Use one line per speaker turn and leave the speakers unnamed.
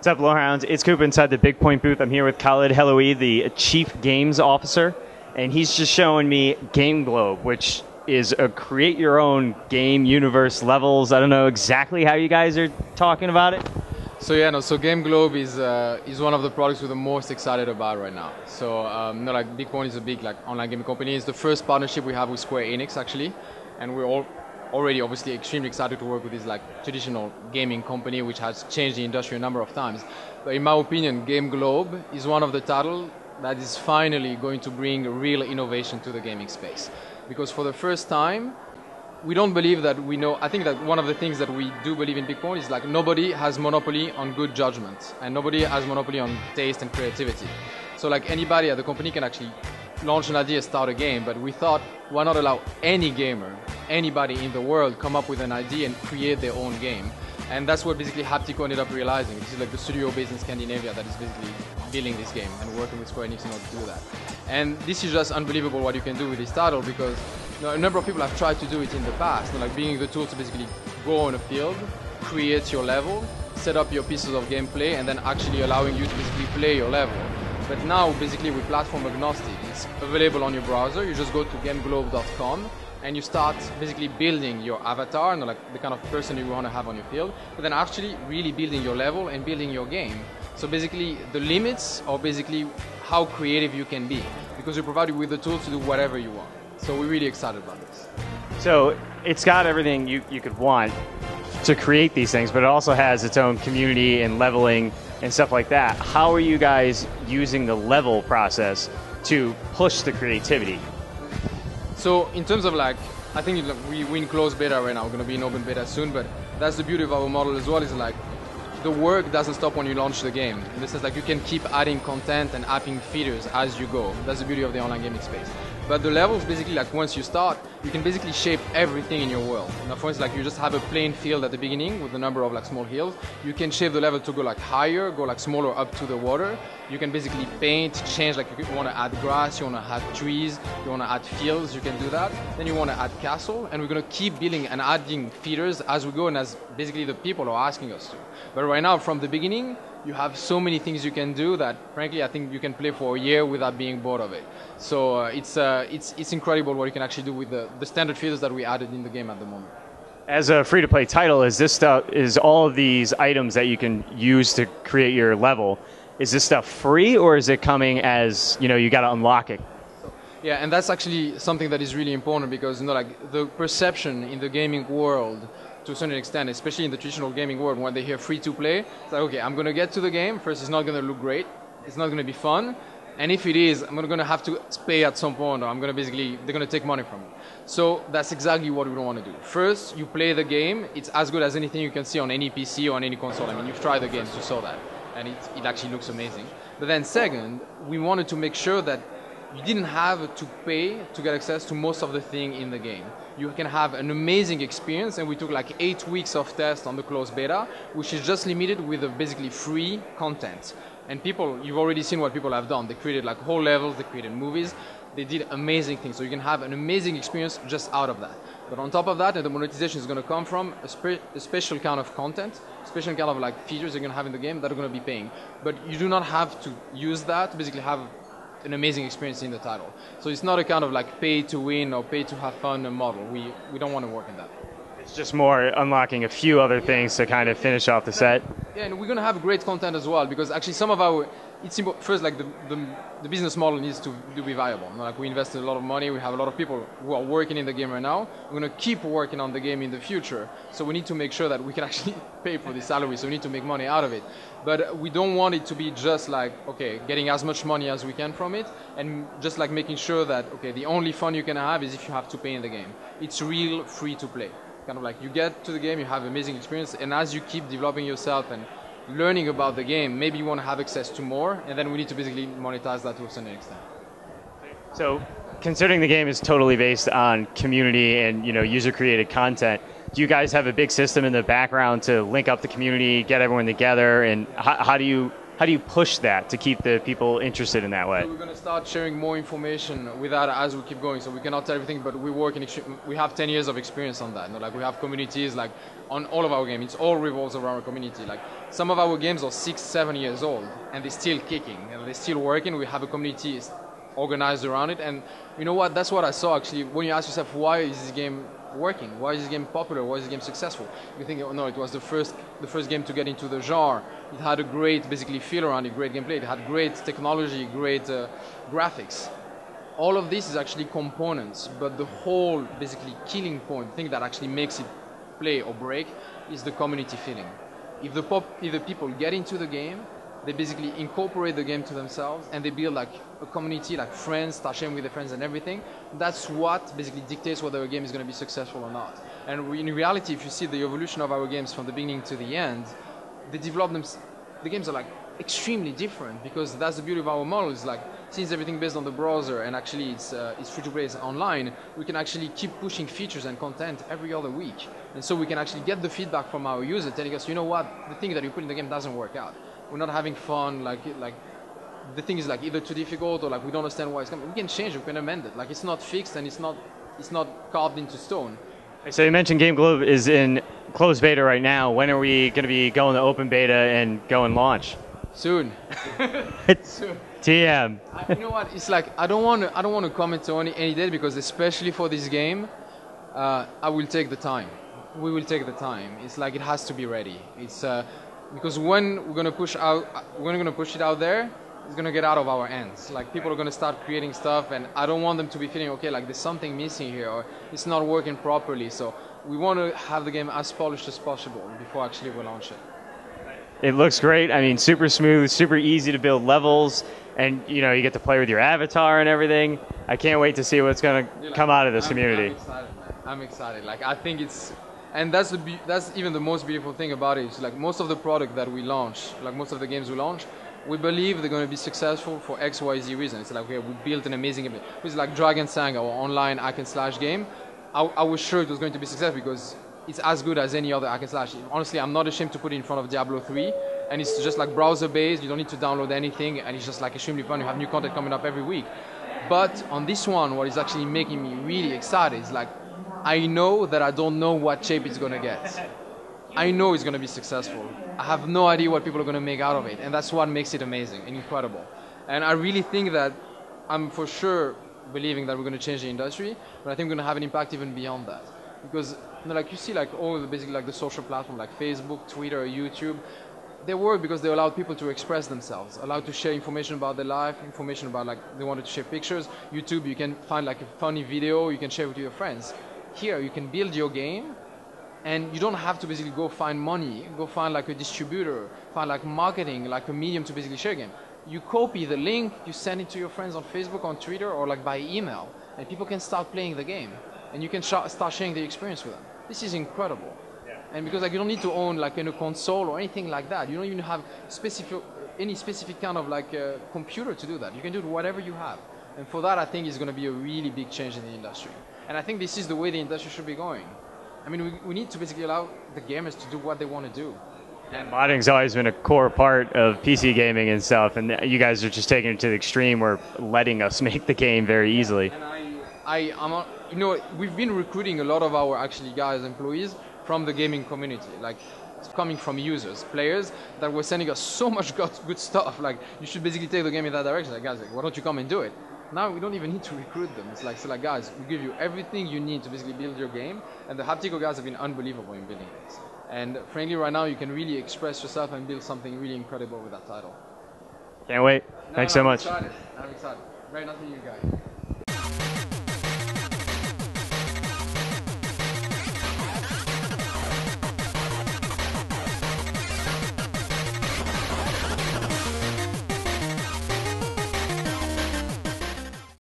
What's up, LoreHound? It's Coop inside the Bigpoint booth. I'm here with Khalid Heloui, the Chief Games Officer, and he's just showing me Gameglobe, which is a create-your-own game universe levels. I don't know exactly how you guys are talking about it.
So Gameglobe is one of the products we're the most excited about right now. So Bigpoint is a big online gaming company. It's the first partnership we have with Square-Enix actually, and we're all already obviously extremely excited to work with this traditional gaming company which has changed the industry a number of times. But in my opinion, Gameglobe is one of the titles that is finally going to bring real innovation to the gaming space. Because for the first time, we don't believe that we know. I think that one of the things that we do believe in Bigpoint is nobody has monopoly on good judgment and nobody has monopoly on taste and creativity. So anybody at the company can actually launch an idea, start a game, but we thought, why not allow any gamer, anybody in the world, come up with an idea and create their own game? And that's what basically Haptico ended up realizing. This is the studio based in Scandinavia that is basically building this game and working with Square-Enix in order to do that. And this is just unbelievable what you can do with this title, because a number of people have tried to do it in the past, being the tool to basically go on a field, create your level, set up your pieces of gameplay, and then actually allowing you to basically play your level. But now, basically, we're platform agnostic. It's available on your browser. You just go to gameglobe.com and you start basically building your avatar, the kind of person you want to have on your field, but then actually really building your level and building your game. So basically, the limits are basically how creative you can be, because we provide you with the tools to do whatever you want. So we're really excited about this.
So it's got everything you could want to create these things, but it also has its own community and leveling and stuff like that. How are you guys using the level process to push the creativity?
So in terms of I think we're in closed beta right now. We're going to be in open beta soon, but that's the beauty of our model as well, is the work doesn't stop when you launch the game. In the sense you can keep adding content and adding features as you go. That's the beauty of the online gaming space. But the levels basically once you start, you can basically shape everything in your world. Now, for instance, you just have a plain field at the beginning with a number of small hills. You can shape the level to go higher, go smaller up to the water. You can basically paint, change, if you want to add grass, you want to add trees, you want to add fields, you can do that. Then you want to add castle, and we're going to keep building and adding features as we go and as basically the people are asking us to. But right now, from the beginning, you have so many things you can do that, frankly, I think you can play for a year without being bored of it. So it's incredible what you can actually do with the standard features that we added in the game at the moment.
As a free-to-play title, is all of these items that you can use to create your level, is this stuff free, or is it coming as, you got to unlock it?
Yeah, and that's actually something that is really important, because the perception in the gaming world, to a certain extent, especially in the traditional gaming world, when they hear free-to-play, it's okay, I'm going to get to the game. First, it's not going to look great. It's not going to be fun. And if it is, I'm going to have to pay at some point, or they're going to take money from me. So that's exactly what we don't want to do. First, you play the game. It's as good as anything you can see on any PC or on any console. I mean, you've tried the games, you saw that. And it actually looks amazing. But then second, we wanted to make sure that you didn't have to pay to get access to most of the thing in the game. You can have an amazing experience, and we took 8 weeks of test on the closed beta, which is just limited with basically free content. And you've already seen what people have done. They created whole levels, they created movies, they did amazing things. So you can have an amazing experience just out of that. But on top of that, the monetization is going to come from a special kind of content, special kind of features you're going to have in the game that are going to be paying. But you do not have to use that to basically have an amazing experience in the title. So it's not a kind of pay to win or pay to have fun model. We don't want to work in that.
It's just more unlocking a few other things to kind of finish off the set.
Yeah, and we're going to have great content as well, because actually some of our, first the business model needs to be viable. We invested a lot of money, we have a lot of people who are working in the game right now. We're going to keep working on the game in the future. So we need to make sure that we can actually pay for the salary, so we need to make money out of it. But we don't want it to be just okay, getting as much money as we can from it, and just making sure that, okay, the only fun you can have is if you have to pay in the game. It's real free to play. Kind of you get to the game, you have amazing experience, and as you keep developing yourself and learning about the game, maybe you want to have access to more, and then we need to basically monetize that to a certain extent.
So, considering the game is totally based on community and user-created content, do you guys have a big system in the background to link up the community, get everyone together, and how do you how do you push that to keep the people interested in that way?
So we're going to start sharing more information with that as we keep going. So we cannot tell everything, but we have 10 years of experience on that. You know, like we have communities like on all of our games. It all revolves around our community. Like some of our games are 6, 7 years old and they're still kicking and they're still working. We have a community organized around it, and you know what? That's what I saw actually. When you ask yourself, why is this game working? Why is this game popular? Why is this game successful? You think, oh no, it was the first game to get into the genre. It had a great, basically, feel around it, great gameplay. It had great technology, great graphics. All of this is actually components, but the whole, basically, killing point, the thing that actually makes it play or break, is the community feeling. If the people get into the game, they basically incorporate the game to themselves and they build like a community, like friends, start sharing with their friends and everything. That's what basically dictates whether a game is going to be successful or not. And in reality, if you see the evolution of our games from the beginning to the end, the games are like extremely different, because that's the beauty of our model. Is like, since everything based on the browser and actually it's free to play, it's online, we can actually keep pushing features and content every other week. And so we can actually get the feedback from our users telling us, you know what, the thing that you put in the game doesn't work out. We're not having fun, like the thing is like either too difficult or like we don't understand why it's coming. We can change it, we can amend it. Like it's not fixed and it's not carved into stone.
So you mentioned Gameglobe is in closed beta right now. When are we going to be going to open beta and going launch?
Soon. Soon.
TM.
You know what? It's like I don't want to comment on any date, because especially for this game, I will take the time. We will take the time. It's like it has to be ready. It's because when we're gonna push it out there, it's gonna get out of our hands. Like people are gonna start creating stuff, and I don't want them to be feeling okay, like there's something missing here or it's not working properly. So we want to have the game as polished as possible before actually we launch it.
It looks great. I mean, super smooth, super easy to build levels, and you know you get to play with your avatar and everything. I can't wait to see what's gonna come out of this community.
I'm excited, man. I'm excited. Like I think it's. And that's even the most beautiful thing about it. It's like most of the product that we launch, like most of the games we launch, we believe they're going to be successful for X, Y, Z reason. It's like, okay, we built an amazing game. It's like Dragon Sang, our online hack and slash game. I was sure it was going to be successful because it's as good as any other hack and slash. Honestly, I'm not ashamed to put it in front of Diablo 3. And it's just like browser based. You don't need to download anything. And it's just like extremely fun. You have new content coming up every week. But on this one, what is actually making me really excited is like, I know that I don't know what shape it's going to get. I know it's going to be successful. I have no idea what people are going to make out of it. And that's what makes it amazing and incredible. And I really think that I'm for sure believing that we're going to change the industry, but I think we're going to have an impact even beyond that. Because you know, like you see like all the basically like the social platforms like Facebook, Twitter, YouTube, they work because they allow people to express themselves, allowed to share information about their life, information about like they wanted to share pictures. YouTube, you can find like a funny video, you can share with your friends. Here, you can build your game, and you don't have to basically go find money, go find like a distributor, find like marketing, like a medium to basically share a game. You copy the link, you send it to your friends on Facebook, on Twitter, or like by email, and people can start playing the game, and you can start sharing the experience with them. This is incredible. Yeah. And because like you don't need to own like a console or anything like that. You don't even have any specific kind of like computer to do that. You can do whatever you have. And for that, I think it's going to be a really big change in the industry. And I think this is the way the industry should be going. I mean, we need to basically allow the gamers to do what they want to do.
And modding's always been a core part of PC gaming and stuff, and you guys are just taking it to the extreme where letting us make the game very easily.
And you know, we've been recruiting a lot of our actually guys, employees from the gaming community, like coming from users, players that were sending us so much good stuff. Like, you should basically take the game in that direction. Like, guys, like, why don't you come and do it? Now we don't even need to recruit them. It's like, so like, guys, we give you everything you need to basically build your game. And the Haptico guys have been unbelievable in building this. And frankly, right now you can really express yourself and build something really incredible with that title.
Can't wait. Thanks so much.
I'm excited. Very nice to meet you guys.